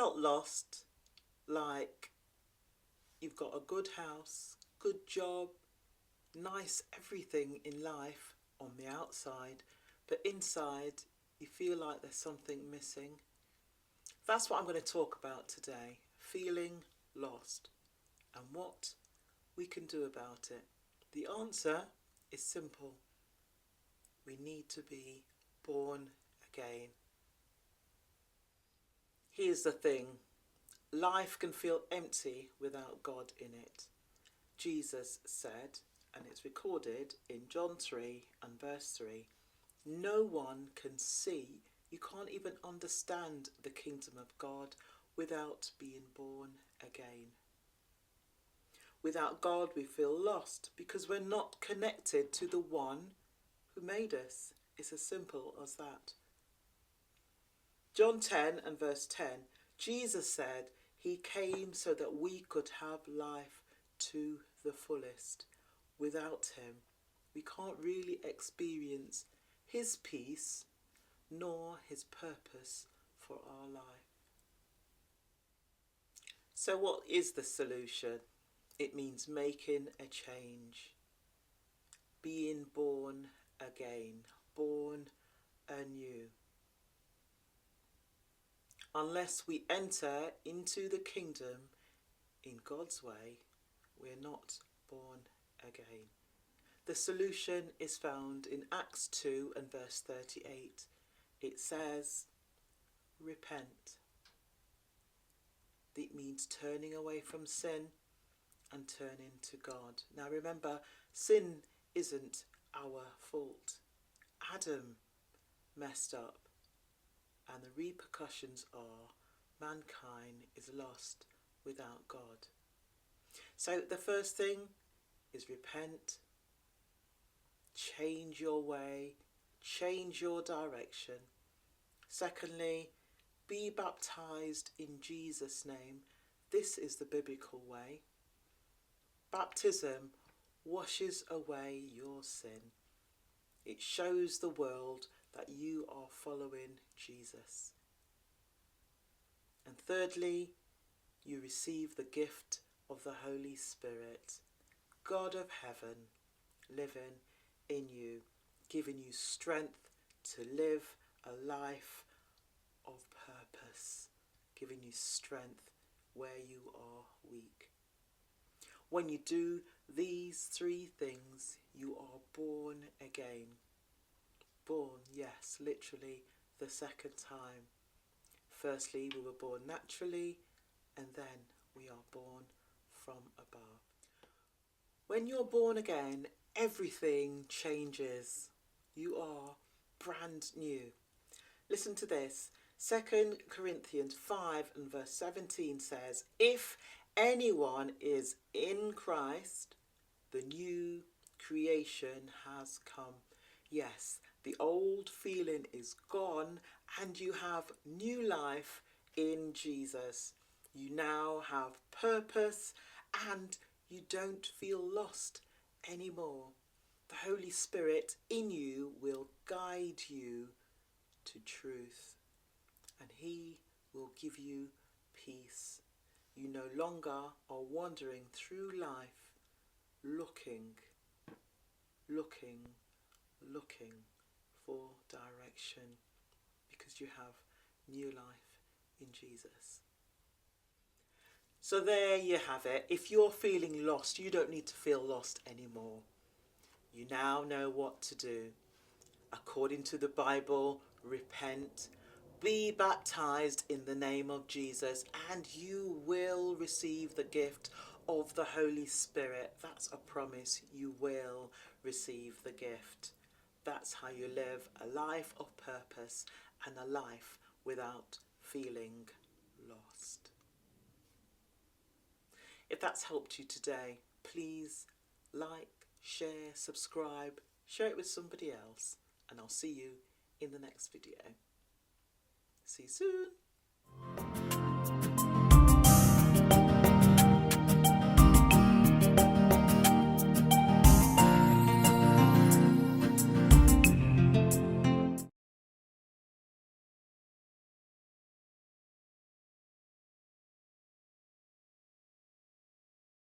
felt lost, like you've got a good house, good job, nice everything in life on the outside, but inside you feel like there's something missing? That's what I'm going to talk about today, feeling lost and what we can do about it. The answer is simple. We need to be born again. Here's the thing. Life can feel empty without God in it. Jesus said, and it's recorded in John 3 and verse 3, no one can see, you can't even understand the kingdom of God without being born again. Without God we feel lost because we're not connected to the one who made us. It's as simple as that. John 10 and verse 10, Jesus said he came so that we could have life to the fullest. Without him, we can't really experience his peace nor his purpose for our life. So what is the solution? It means making a change, being born again, born anew. Unless we enter into the kingdom in God's way, we're not born again. The solution is found in Acts 2 and verse 38. It says, repent. It means turning away from sin and turning to God. Now remember, sin isn't our fault. Adam messed up, and the repercussions are mankind is lost without God. So the first thing is repent, change your way, change your direction. Secondly, be baptized in Jesus' name. This is the biblical way. Baptism washes away your sin. It shows the world that you are following Jesus. And thirdly, you receive the gift of the Holy Spirit, God of heaven, living in you, giving you strength to live a life of purpose, giving you strength where you are weak. When you do these three things, you are born again. Born, yes, literally the second time. Firstly, we were born naturally, and then we are born from above. When you're born again, everything changes. You are brand new. Listen to this. 2 Corinthians 5 and verse 17 says, if anyone is in Christ, the new creation has come. Yes, the old feeling is gone and you have new life in Jesus. You now have purpose and you don't feel lost anymore. The Holy Spirit in you will guide you to truth, and he will give you peace. You no longer are wandering through life looking for direction, because you have new life in Jesus. So there you have it. If you're feeling lost, you don't need to feel lost anymore. You now know what to do. According to the Bible, repent, be baptized in the name of Jesus, and you will receive the gift of the Holy Spirit. That's a promise. You will receive the gift. That's how you live a life of purpose and a life without feeling lost. If that's helped you today, please like, share, subscribe, share it with somebody else, and I'll see you in the next video. See you soon.